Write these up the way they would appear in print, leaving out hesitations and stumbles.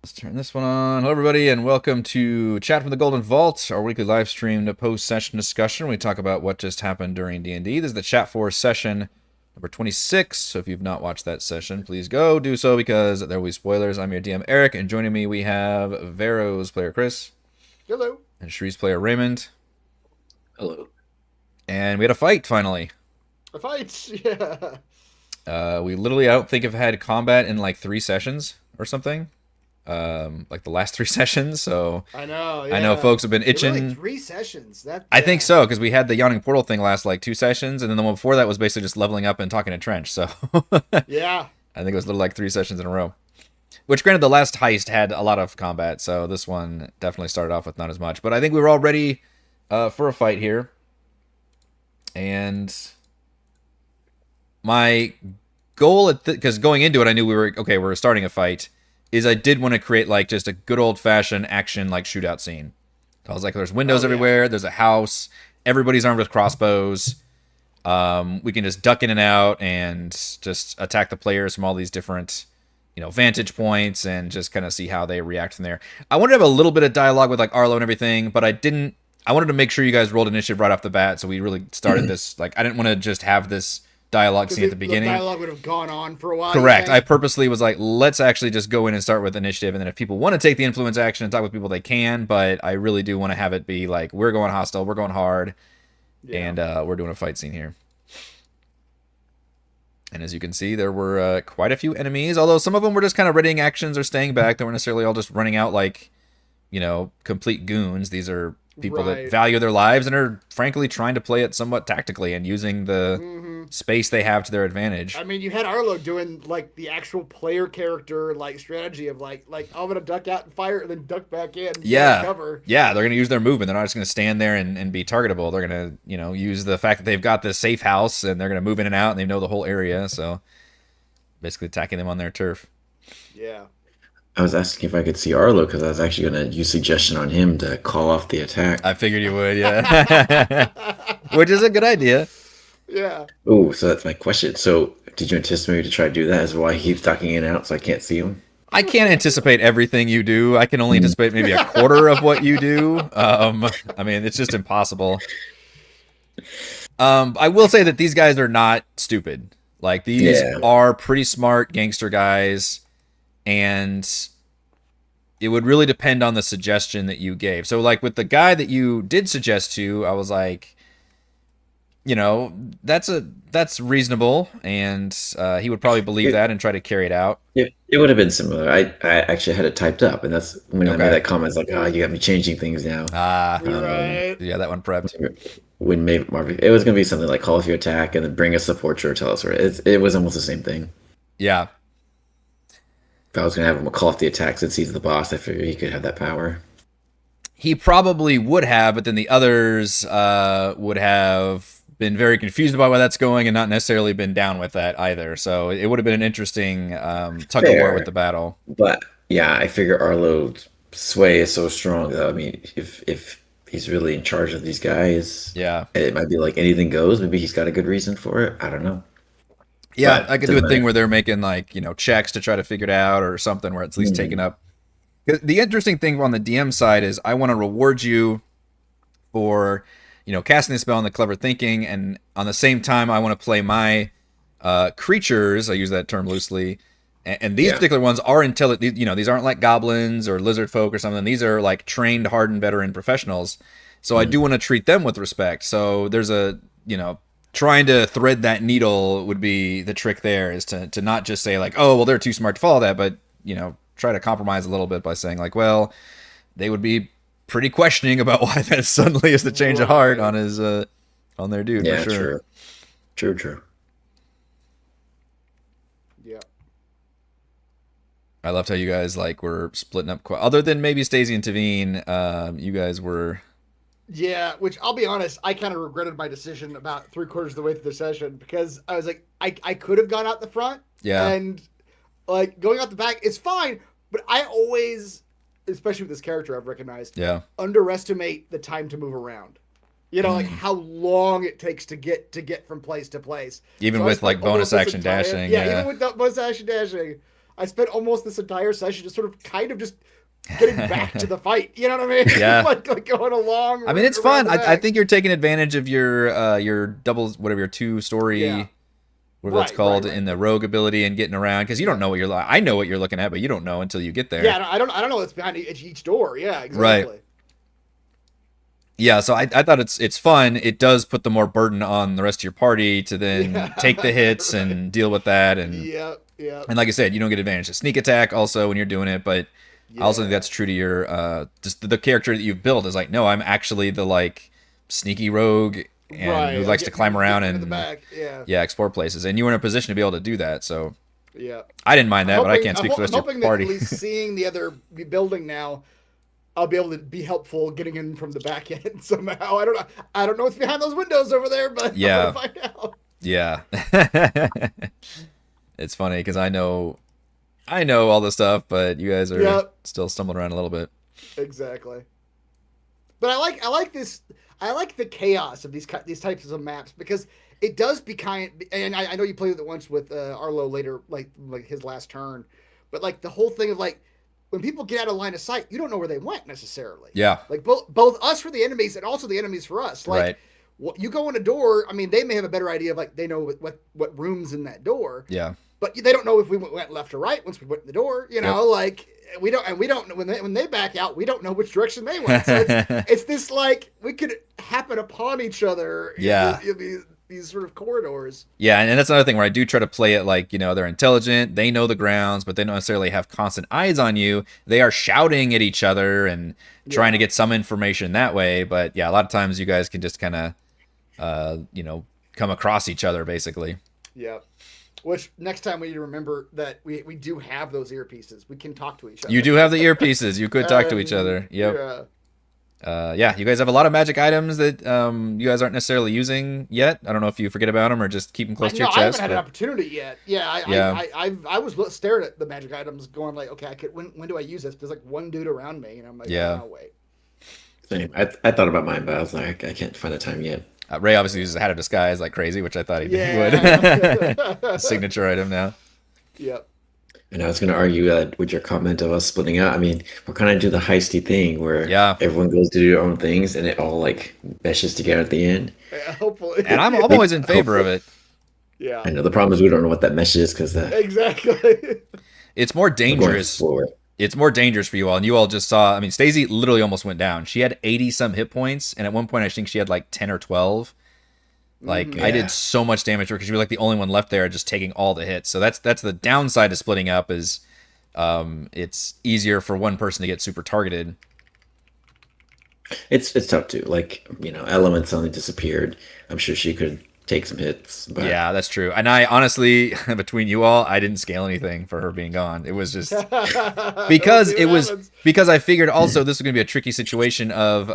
Let's turn this one on. Hello, everybody, and welcome to Chat from the Golden Vault, our weekly live stream post-session discussion. We talk about what just happened during D&D. This is the Chat for session number 26. So if you've not watched that session, please go do so because there will be spoilers. I'm your DM, Eric, and joining me we have Vero's player, Chris. Hello. And Shree's player, Raymond. Hello. And we had a fight, finally. A fight, yeah. We literally, I don't think, have had combat in like 3 sessions or something. Like the last 3 sessions, so I know. Yeah. I know folks have been itching. Really 3 sessions. I think so, because we had the Yawning Portal thing last like 2 sessions, and then the one before that was basically just leveling up and talking to Trench. So yeah, I think it was a little like 3 sessions in a row. Which, granted, the last heist had a lot of combat, so this one definitely started off with not as much. But I think we were all ready for a fight here, and my goal because going into it, I knew we were starting a fight. Is I did want to create like just a good old-fashioned action like shootout scene. So I was like, there's windows everywhere, there's a house, everybody's armed with crossbows. We can just duck in and out and just attack the players from all these different, vantage points and just kind of see how they react from there. I wanted to have a little bit of dialogue with like Arlo and everything, but I wanted to make sure you guys rolled initiative right off the bat, so we really started this. Like, I didn't want to just have this dialogue scene at the beginning. The dialogue would have gone on for a while. Correct. I purposely was like, let's actually just go in and start with initiative, and then if people want to take the influence action and talk with people, they can, but I really do want to have it be like, we're going hostile, we're going hard, and we're doing a fight scene here. And as you can see, there were quite a few enemies, although some of them were just kind of readying actions or staying back. They weren't necessarily all just running out like, complete goons. These are people that value their lives and are frankly trying to play it somewhat tactically and using the space they have to their advantage. I mean, you had Arlo doing like the actual player character like strategy of like I'm gonna duck out and fire and then duck back in. Cover. Yeah, they're gonna use their movement. They're not just gonna stand there and be targetable. They're gonna use the fact that they've got this safe house and they're gonna move in and out and they know the whole area. So basically attacking them on their turf. Yeah. I was asking if I could see Arlo because I was actually going to use suggestion on him to call off the attack. I figured you would, yeah. Which is a good idea. Yeah. Oh, so that's my question. So did you anticipate me to try to do that? Is why he keeps ducking in and out so I can't see him? I can't anticipate everything you do. I can only anticipate maybe a quarter of what you do. I mean, it's just impossible. I will say that these guys are not stupid. Like, these are pretty smart gangster guys. And it would really depend on the suggestion that you gave. So, like, with the guy that you did suggest to, I was like, that's reasonable, and he would probably believe that and try to carry it out. It would have been similar. I actually had it typed up, and that's when I made that comment. It's like, you got me changing things now. Right. Yeah, that one prepped. When Marvin, it was going to be something like call off your attack and then bring a support or tell us where it was almost the same thing. Yeah. If I was going to have him call off the attack since he's the boss, I figured he could have that power. He probably would have, but then the others would have been very confused about where that's going and not necessarily been down with that either. So it would have been an interesting tug of war with the battle. But yeah, I figure Arlo's sway is so strong though. I mean, if he's really in charge of these guys, it might be like anything goes. Maybe he's got a good reason for it. I don't know. Yeah, I could do a thing where they're making like, checks to try to figure it out or something where it's at least taken up. The interesting thing on the DM side is I want to reward you for, casting the spell and the clever thinking. And on the same time, I want to play my creatures. I use that term loosely. And these particular ones are intelligent. These aren't like goblins or lizard folk or something. These are like trained, hardened, veteran professionals. So I do want to treat them with respect. So there's a, trying to thread that needle would be the trick there, is to not just say like, oh, well, they're too smart to follow that, but, try to compromise a little bit by saying like, well, they would be pretty questioning about why that suddenly is the change of heart on his, on their dude. Yeah, for sure. True. Yeah. I loved how you guys like were splitting up. Other than maybe Stacey and Tavine, you guys were. Yeah, which I'll be honest, I kind of regretted my decision about 3/4 of the way through the session because I was like, I could have gone out the front. Yeah. And like going out the back is fine, but I always, especially with this character I've recognized, underestimate the time to move around. Like how long it takes to get from place to place. Even with like bonus action dashing. Yeah, even with bonus action dashing. I spent almost this entire session just sort of kind of just getting back to the fight. You know what I mean? Yeah. like going along. I mean, it's fun. I think you're taking advantage of your doubles, whatever, your 2-story, whatever that's called, in the rogue ability and getting around, because you don't know what you're. I know what you're looking at, but you don't know until you get there. Yeah, I don't know what's behind each door. Yeah, exactly. Right. Yeah, so I thought it's fun. It does put the more burden on the rest of your party to then take the hits and deal with that. And yeah. And like I said, you don't get advantage of sneak attack also when you're doing it, but I also think that's true to your just the character that you've built is like, no, I'm actually the like sneaky rogue and who likes to climb around and explore places. And you were in a position to be able to do that, so I didn't mind that, but I can't speak for the rest of your party. That at least seeing the other building now, I'll be able to be helpful getting in from the back end somehow. I don't know what's behind those windows over there, but I'm gonna find out. Yeah. It's funny because I know all the stuff, but you guys are still stumbling around a little bit. Exactly. But I like this. I like the chaos of these types of maps because it does be and I know you played with it once with Arlo later, like his last turn, but like the whole thing of like, when people get out of line of sight, you don't know where they went necessarily. Yeah. Like both us for the enemies and also the enemies for us. Like you go in a door, I mean, they may have a better idea of like, they know what room's in that door. Yeah. But they don't know if we went left or right once we went in the door, you know, like we don't when they back out, we don't know which direction they went. So it's this like, we could happen upon each other. In these sort of corridors. Yeah, and that's another thing where I do try to play it like, you know, they're intelligent, they know the grounds, but they don't necessarily have constant eyes on you. They are shouting at each other and trying to get some information that way. But yeah, a lot of times you guys can just kind of, you know, come across each other basically. Yeah. Which next time we need to remember that we do have those earpieces. We can talk to each other. You do have the earpieces. You could talk to each other. Yep. Yeah, you guys have a lot of magic items that you guys aren't necessarily using yet. I don't know if you forget about them or just keep them close to your chest. I haven't had an opportunity yet. I was staring at the magic items going like, okay, when do I use this? There's like one dude around me, and I'm like, oh, wait. Same. I thought about mine, but I was like, I can't find the time yet. Ray obviously uses Hat of Disguise like crazy, which I thought he would. Signature item now. Yep. And I was going to argue with your comment of us splitting out. I mean, we're kind of do the heisty thing where everyone goes to do their own things and it all like meshes together at the end. Yeah, hopefully. And I'm always in favor of it. Yeah. I know the problem is we don't know what that mesh is because exactly. It's more dangerous. It's more dangerous for you all. And you all just saw, I mean, Stacey literally almost went down. She had 80 some hit points. And at one point, I think she had like 10 or 12. Like I did so much damage to her because you were like the only one left there just taking all the hits. So that's the downside of splitting up is it's easier for one person to get super targeted. It's tough too. Like, you know, Element suddenly disappeared. I'm sure she could take some hits. But... Yeah, that's true. And I honestly, between you all, I didn't scale anything for her being gone. It was just because I figured also this was going to be a tricky situation of,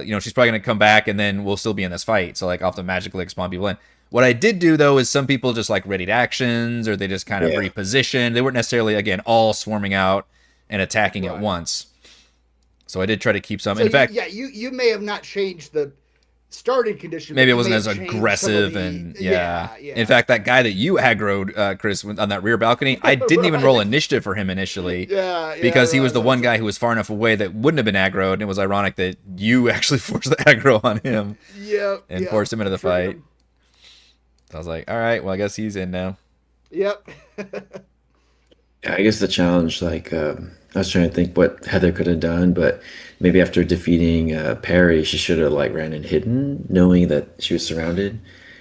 you know, she's probably going to come back and then we'll still be in this fight. So like I'll have to magically spawn people in. What I did do though is some people just like readied actions or they just kind of repositioned. They weren't necessarily, again, all swarming out and attacking at once. So I did try to keep some. So in fact, you may have not changed the starting condition. Maybe it wasn't as aggressive and In fact, that guy that you aggroed, Chris, on that rear balcony, I didn't even roll initiative for him initially. Because he was the one guy who was far enough away that wouldn't have been aggroed, and it was ironic that you actually forced the aggro on him. And forced him into the fight. So I was like, all right, well, I guess he's in now. Yep. I guess the challenge, like, I was trying to think what Heather could have done, but maybe after defeating Perry, she should have like ran and hidden, knowing that she was surrounded.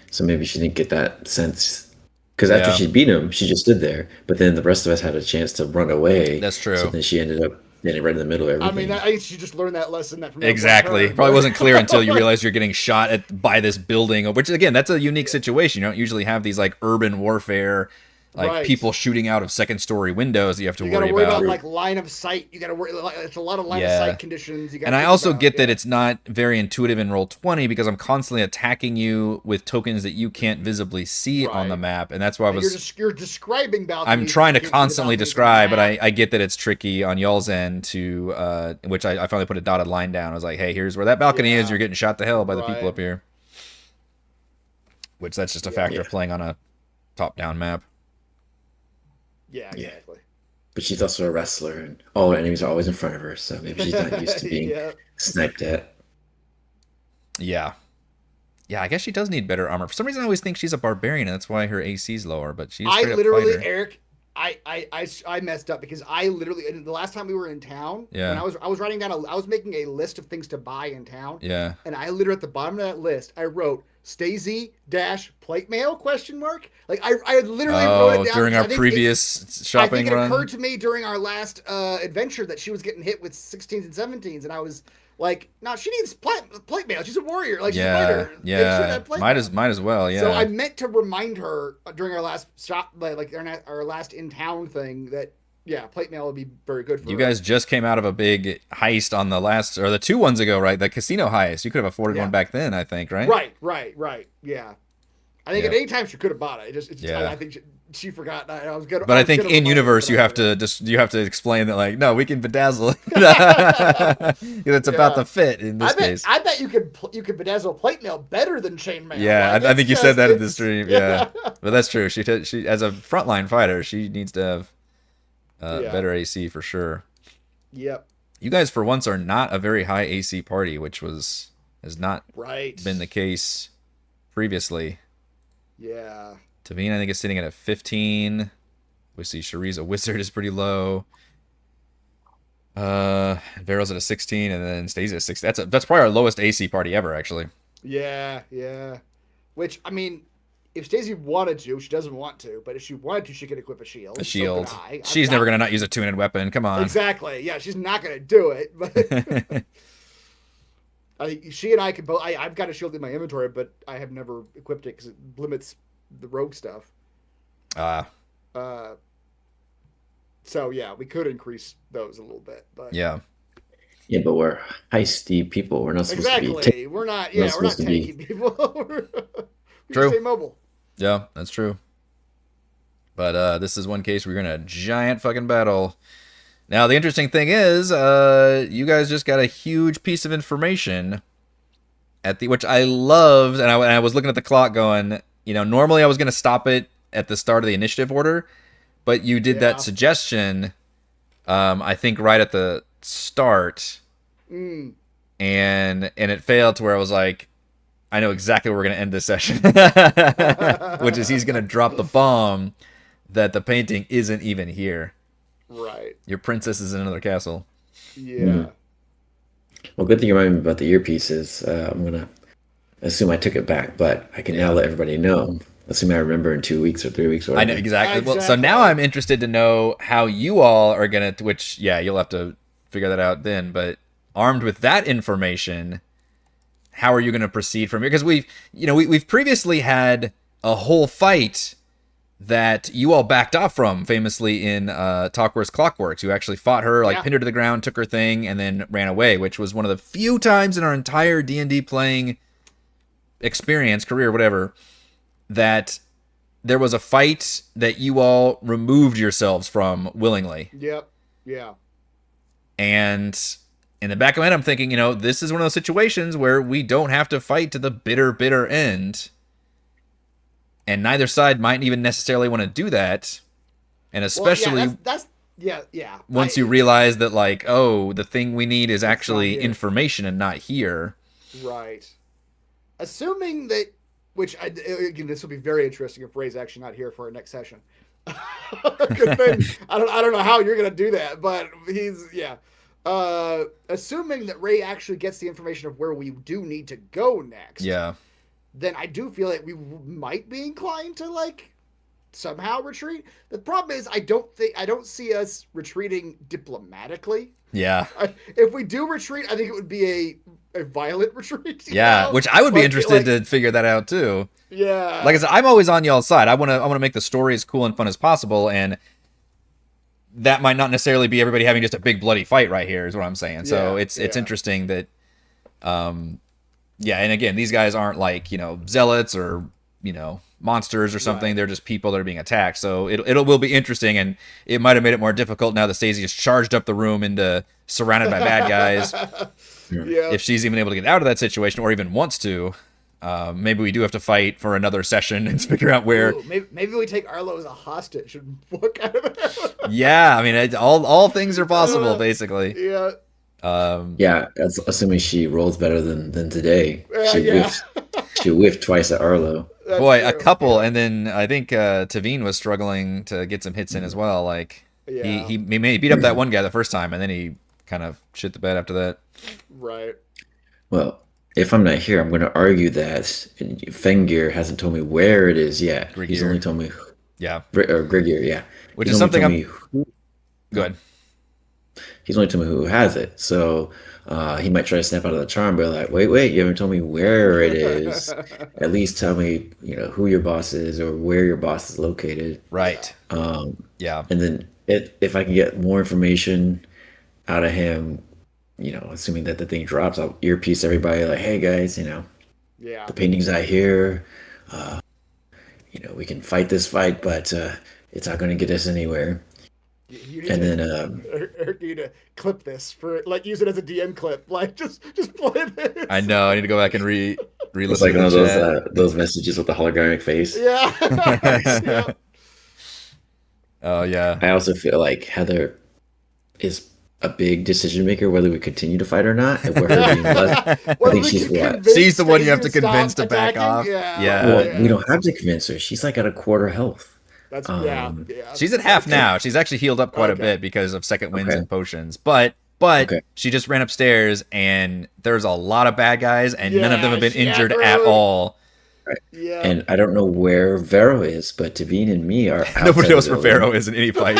So maybe she didn't get that sense. Because after she beat him, she just stood there. But then the rest of us had a chance to run away. That's true. So then she ended up standing right in the middle of everything. I mean, I think she just learned that lesson. Exactly. Probably wasn't clear until you realize you're getting shot at by this building, which again, that's a unique situation. You don't usually have these like urban warfare. Like people shooting out of second-story windows that you have to worry about. You got to worry about like line of sight. You got to worry. It's a lot of line of sight conditions. And I also get that it's not very intuitive in Roll20 because I'm constantly attacking you with tokens that you can't visibly see on the map, and that's why you're describing balconies. I'm trying to constantly describe, but I get that it's tricky on y'all's end to which I finally put a dotted line down. I was like, hey, here's where that balcony is. You're getting shot to hell by the people up here. Which that's just a factor of playing on a top-down map. Yeah, exactly. but she's also a wrestler, and all her enemies are always in front of her. So maybe she's not used to being Yeah. sniped at. Yeah. Yeah, I guess she does need better armor. For some reason, I always think she's a barbarian, and that's why her AC's lower. But she's a I straight up literally, fighter. Eric, I messed up because I literally, and the last time we were in town, Yeah. when I was writing down, I was making a list of things to buy in town, Yeah. and I literally at the bottom of that list, I wrote Stacey dash plate mail question mark. Like I literally wrote Oh, it down during because our I think previous I think shopping it run. occurred to me during our last adventure that she was getting hit with 16s and 17s, and I was like, no, she needs plate mail. She's a warrior. Like, she's a Yeah, fighter. They should yeah. have plate Might mail. as well. Yeah. So I meant to remind her during our last shop, like our last in town thing, that yeah, plate mail would be very good for You her. guys just came out of a big heist on the last, or the 2 ones ago, right? The casino heist. You could have afforded Yeah. one back then, I think, right? Right. Yeah, I think Yeah. at any time she could have bought it. Yeah. I think she forgot. I was gonna. But I was think gonna in remind her, universe but you I have forgot. to explain that, like, no, we can bedazzle it. It's about Yeah. the fit in this case. I bet you could bedazzle plate mail better than chainmail. Yeah, Like, I think you it's said that in the it's- stream. Yeah, but that's true. She as a frontline fighter, she needs to have Yeah. better AC for sure. Yep. You guys, for once, are not a very high AC party, which has not Right. been the case previously. Yeah. Tavine, I think, is sitting at a 15. We see Shari's a wizard is pretty low. Vero's at a 16, and then Stacey at 16. That's probably our lowest AC party ever, actually. Yeah. Which, I mean, if Stacey wanted to, she doesn't want to, but if she wanted to, she could equip a shield. A So shield. could I. She's never gonna not use a two-handed weapon. Come on. Exactly. Yeah, she's not gonna do it. But I think she and I can both. I've got a shield in my inventory, but I have never equipped it because it limits the rogue stuff. Uh, so yeah, we could increase those a little bit, but Yeah. Yeah, but we're heisty people. We're not supposed to be. exactly. We're not. Yeah, we're not supposed to be. tanky people. We True. Stay mobile. Yeah, that's true. But this is one case where you're in a giant fucking battle. Now, the interesting thing is, you guys just got a huge piece of information which I loved, and I was looking at the clock going, normally I was going to stop it at the start of the initiative order, but you did Yeah. that suggestion, I think, right at the start, Mm. and it failed to where I was like, I know exactly where we're going to end this session, which is he's going to drop the bomb that the painting isn't even here. Right. Your princess is in another castle. Yeah. Mhm. Well, good thing you reminded me about the earpieces. I'm gonna assume I took it back, but I can now let everybody know. Assuming I remember in 2 weeks or 3 weeks. Or I know whatever. exactly. Well, so Exactly. now I'm interested to know how you all are going to, which, yeah, you'll have to figure that out then. But armed with that information, how are you going to proceed from here? Because we've previously had a whole fight that you all backed off from, famously in Talkworth's Clockworks. You actually fought her, Yeah. pinned her to the ground, took her thing, and then ran away, which was one of the few times in our entire D&D playing experience, career, whatever, that there was a fight that you all removed yourselves from willingly. Yep. Yeah. And in the back of my head, I'm thinking, this is one of those situations where we don't have to fight to the bitter, bitter end. And neither side might even necessarily want to do that. And especially well, that's yeah. once you realize that, the thing we need is not actually here. information and not here. Right. Assuming that, again, this will be very interesting if Ray's actually not here for our next session. 'Cause then, I don't know how you're gonna do that, but assuming that Ray actually gets the information of where we do need to go next. Yeah. Then I do feel like we might be inclined to somehow retreat. The problem is I don't see us retreating diplomatically. Yeah. If we do retreat, I think it would be a violent retreat. Yeah. Which I would be interested to figure that out too. Yeah. Like I said, I'm always on y'all's side. I want to make the story as cool and fun as possible, and that might not necessarily be everybody having just a big bloody fight right here, is what I'm saying. So Yeah, it's yeah. interesting that, and again, these guys aren't zealots or monsters or something. Right. They're just people that are being attacked. So it will be interesting, and it might have made it more difficult now that Stacey has charged up the room into surrounded by bad guys. Yeah. If she's even able to get out of that situation or even wants to. Maybe we do have to fight for another session and figure out where. Ooh, maybe we take Arlo as a hostage and walk out of there. Yeah, I mean, all things are possible, basically. Yeah. Yeah, that's assuming she rolls better than today. She Yeah. whiffed. She whiffed twice at Arlo. That's Boy, true. a couple, and then I think Tavine was struggling to get some hits in as well. Like Yeah. he beat up that one guy the first time, and then he kind of shit the bed after that. Right. Well, if I'm not here, I'm going to argue that Fengir hasn't told me where it is yet. He's Grigir. only told me, Yeah, or Grigir, yeah. which He's is only something told I'm. me who- Good. He's only told me who has it. So he might try to snap out of the charm, but like, wait, you haven't told me where it is. At least tell me, who your boss is or where your boss is located. Right. Um, Yeah. and then if I can get more information out of him, assuming that the thing drops, I'll earpiece everybody like, hey guys, Yeah. the painting's out here. We can fight this fight, but it's not going to get us anywhere. You need And to, then Eric, you need to clip this for use it as a DM clip. Like just play this. I know. I need to go back and it's re-listen like to one of the those chat. those messages with the holographic face. Yeah. Yeah. Oh yeah. I also feel like Heather is a big decision maker whether we continue to fight or not. And we're her being less. I Whether think we she's can what? convince She's the one you have to Stacey convince stop to back attacking? off. Yeah. Yeah. Well, we don't have to convince her. She's like at a quarter health. That's Um, yeah. She's at half now. She's actually healed up quite a Okay. bit because of second winds Okay. and potions. But Okay. she just ran upstairs and there's a lot of bad guys and none of them have been Yeah, injured really. at all. Yeah. And I don't know where Vero is, but Tavine and me are outside Nobody the knows where building. Vero is in any fight.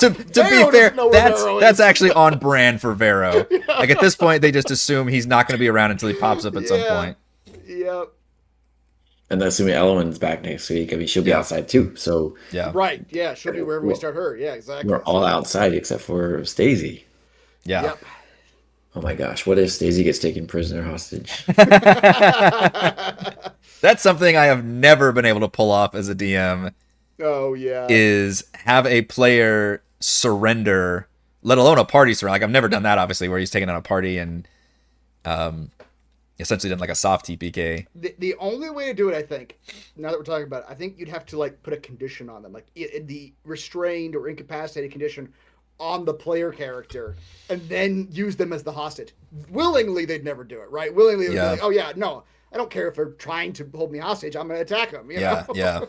to Vero be fair, doesn't know where that's Vero that's is. actually on brand for Vero. Like at this point, they just assume he's not going to be around until he pops up at some Yeah. point. Yeah. And then assuming Ellen's back next week, I mean, she'll be Yeah. outside too. So Yeah, Right. Yeah. She'll be wherever we Well, start her. Yeah. Exactly. we're all outside except for Stacey. yeah. Yep. Oh my gosh, what if Stacey gets taken prisoner hostage? That's something I have never been able to pull off as a DM. Oh yeah. Is have a player surrender, let alone a party surrender. Like I've never done that, obviously, where he's taken on a party and essentially done like a soft TPK. The only way to do it, I think, now that we're talking about it, I think you'd have to like put a condition on them, like the restrained or incapacitated condition on the player character, and then use them as the hostage. Willingly, they'd never do it, right? Willingly, they'd Yeah. be like, oh yeah, no, I don't care if they're trying to hold me hostage. I'm going to attack them. You Yeah, know? yeah,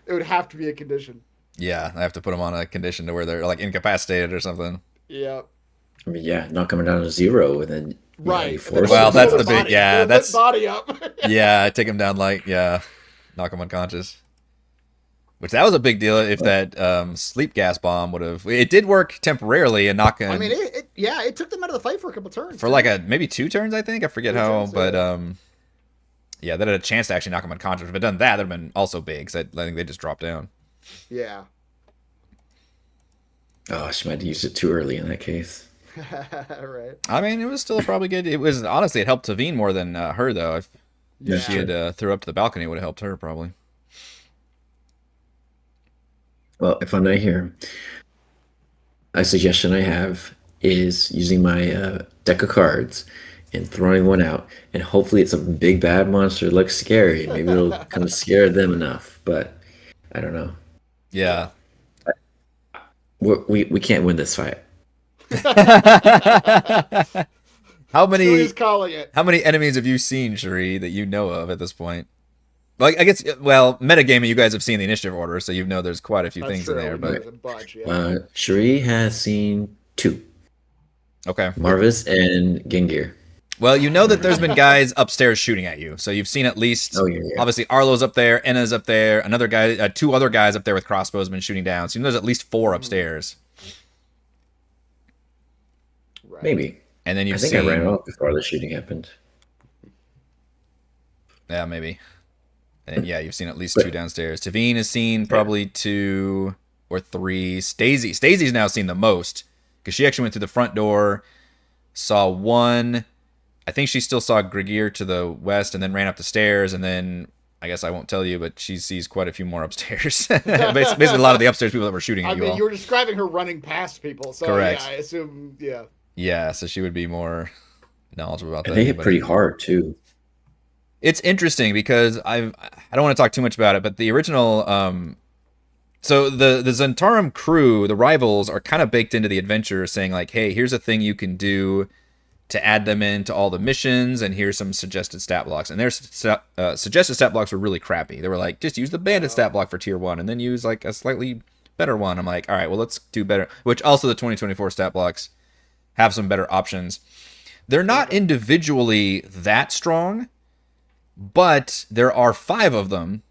It would have to be a condition. yeah. I have to put them on a condition to where they're like incapacitated or something. Yeah. I mean, yeah, knock them down to 0 and then Right. you force Well, them that's to- the big- yeah, that's- body up. Yeah, take them down like knock them unconscious. Which that was a big deal if that sleep gas bomb would have. It did work temporarily and knock. I mean, it took them out of the fight for a couple turns. for like maybe 2 turns, I think. I forget 2 how, turns, but yeah. yeah, that had a chance to actually knock him unconscious. If it done that, that'd have been also big. Cause I think they just dropped down. Yeah. Oh, she might have used it too early in that case. Right. I mean, it was still probably good. It was honestly, it helped Tavine more than her though. If Yeah. she had threw up to the balcony, it would have helped her probably. Well, if I'm not here, a suggestion I have is using my deck of cards and throwing one out, and hopefully it's a big bad monster that looks scary. Maybe it'll kind of scare them enough, but I don't know. Yeah. We can't win this fight. How many Julie's calling it. How many enemies have you seen, Cherie, that you know of at this point? Like, I guess, well, metagaming, you guys have seen the initiative order, so you know there's quite a few That's things true. in there. We know But there's a bunch, yeah. Cherie has seen 2, okay, Marvis and Gengir. well, you know that there's been guys upstairs shooting at you, so you've seen at least. Oh, yeah. Obviously, Arlo's up there, Enna's up there, another guy, 2 other guys up there with crossbows been shooting down. So you know there's at least 4 upstairs, Right. Maybe. and then I you've think seen. I ran off before the shooting happened. Yeah, maybe. And yeah, you've seen at least 2 downstairs. Tavine has seen probably 2 or 3. Stacey's now seen the most because she actually went through the front door, saw 1. I think she still saw Grigir to the west and then ran up the stairs. And then I guess I won't tell you, but she sees quite a few more upstairs. Basically, a lot of the upstairs people that were shooting at I you mean, all. you were describing her running past people, so Correct. yeah, I assume, yeah. Yeah, so she would be more knowledgeable about that. And they hit but- pretty hard, too. It's interesting because I don't want to talk too much about it, but the original so the Zentarum crew, the rivals, are kind of baked into the adventure, saying like, hey, here's a thing you can do to add them into all the missions, and here's some suggested stat blocks. And their suggested stat blocks were really crappy. They were like, just use the bandit stat block for tier 1, and then use like a slightly better one. I'm like, all right, well, let's do better. Which also the 2024 stat blocks have some better options. They're not individually that strong, but there are 5 of them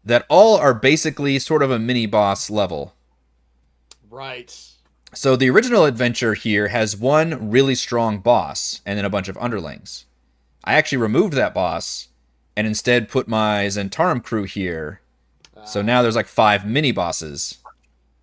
that all are basically sort of a mini boss level. Right. So the original adventure here has one really strong boss and then a bunch of underlings. I actually removed that boss and instead put my Zentarum crew here. So now there's like 5 mini bosses.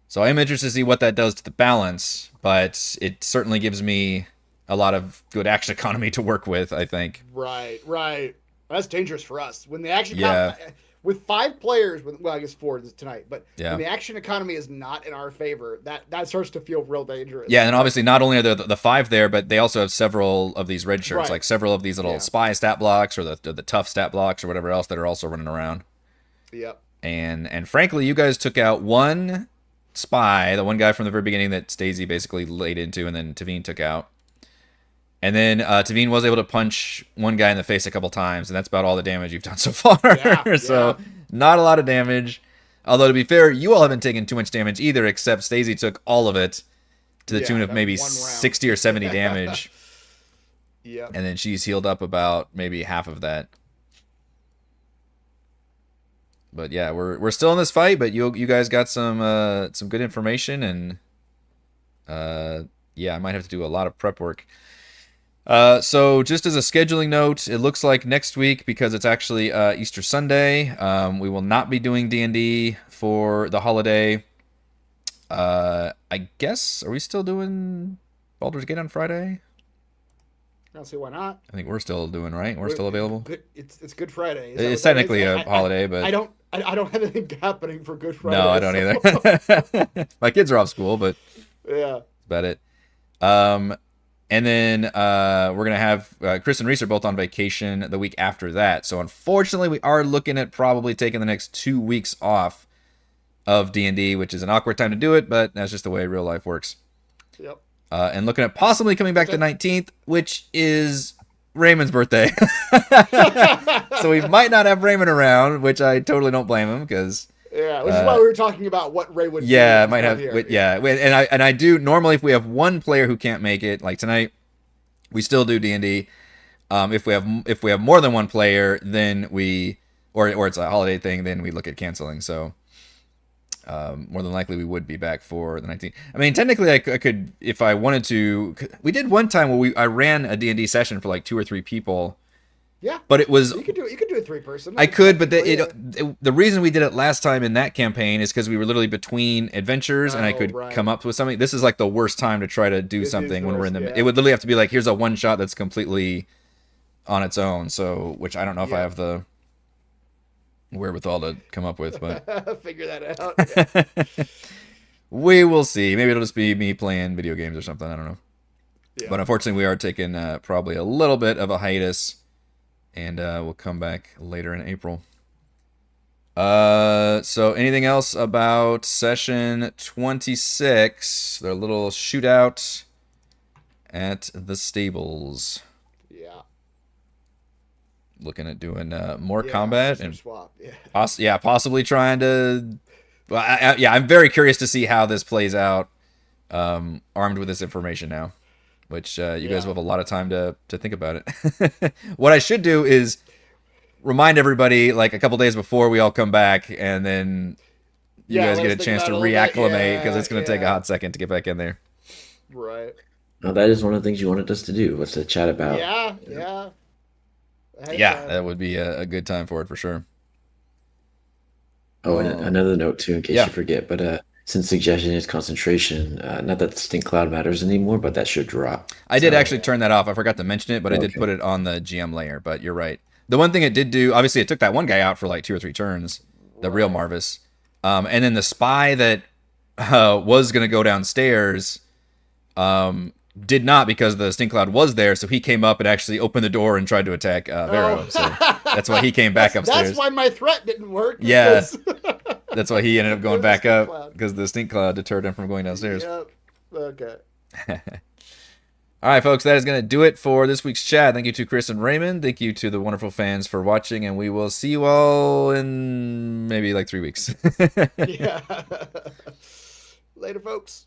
So I am interested to see what that does to the balance, but it certainly gives me a lot of good action economy to work with, I think. Right. That's dangerous for us. When the action Yeah. with 5 players, well, I guess 4 tonight, but Yeah. when the action economy is not in our favor, that starts to feel real dangerous. Yeah, and obviously not only are there the 5 there, but they also have several of these red shirts, Right. like several of these little spy stat blocks or the tough stat blocks or whatever else that are also running around. Yep. And frankly, you guys took out one spy, the one guy from the very beginning that Stacey basically laid into, and then Tavine took out. And then Tavine was able to punch one guy in the face a couple times, and that's about all the damage you've done so far. Yeah, So not a lot of damage. Although to be fair, you all haven't taken too much damage either, except Stacey took all of it to the tune of that maybe one round. 60 or 70 damage. Yep. And then she's healed up about maybe half of that. But yeah, we're still in this fight, but you guys got some good information, and yeah, I might have to do a lot of prep work. So just as a scheduling note, it looks like next week, because it's actually Easter Sunday, we will not be doing D&D for the holiday. I guess, are we still doing Baldur's Gate on Friday? I don't see why not. I think we're still doing, right? We're still available. Good. It's Good Friday. It's technically a holiday, but I don't have anything happening for Good Friday. no, I don't so- either. My kids are off school, but Yeah. that's about it. And then we're gonna have Chris and Reese are both on vacation the week after that. So unfortunately, we are looking at probably taking the next 2 weeks off of D&D, which is an awkward time to do it, but that's just the way real life works. Yep. And looking at possibly coming back the 19th, which is Raymond's birthday. So we might not have Raymond around, which I totally don't blame him, because Yeah, which is why we were talking about what Ray would. yeah, do it might have. here. Yeah, and I do normally, if we have one player who can't make it, like tonight, we still do D&D. If we have more than one player, then we or it's a holiday thing, then we look at canceling. So more than likely we would be back for the 19th. I mean, technically I could, if I wanted to. We did one time where I ran a D&D session for like 2 or 3 people. Yeah, But it was you could do a 3-person. I could, but the reason we did it last time in that campaign is because we were literally between adventures, and I could right. come up with something. This is like the worst time to try to do It is something when we're in the. worst, It would literally have to be like, here's a one shot that's completely on its own. So, which I don't know if I Yeah. have the wherewithal to come up with, but figure that out. we will see. Maybe it'll just be me playing video games or something. I don't know. Yeah. But unfortunately, we are taking probably a little bit of a hiatus. And we'll come back later in April. So anything else about session 26? Their little shootout at the stables. Yeah. Looking at doing more Yeah, combat system and swap. Yeah. possibly trying to. Well, I'm very curious to see how this plays out. Armed with this information now. Which you guys will have a lot of time to think about it. What I should do is remind everybody like a couple days before we all come back, and then you guys let get us a think chance to about it a little bit. reacclimate, because it's going to take a Yeah. hot second to get back in there. Right. Now, that is one of the things you wanted us to do, was to chat about. Yeah. Yeah, that would be a good time for it for sure. Oh, and another note too, in case Yeah. you forget, but since suggestion is concentration, not that Stink Cloud matters anymore, but that should drop. I did So- actually turn that off. I forgot to mention it, but I did Okay. put it on the GM layer. But you're right. The one thing it did do, obviously, it took that one guy out for like 2 or 3 turns, the real Marvis. And then the spy that was going to go downstairs did not, because the stink cloud was there. So he came up and actually opened the door and tried to attack Vero. So that's why he came back upstairs. That's why my threat didn't work. Yeah. because- That's why he ended up going back Stink up, cloud. because the stink cloud deterred him from going downstairs. Yep. Okay. All right, folks, that is going to do it for this week's chat. Thank you to Chris and Raymond. Thank you to the wonderful fans for watching, and we will see you all in maybe like 3 weeks. Yeah. Later, folks.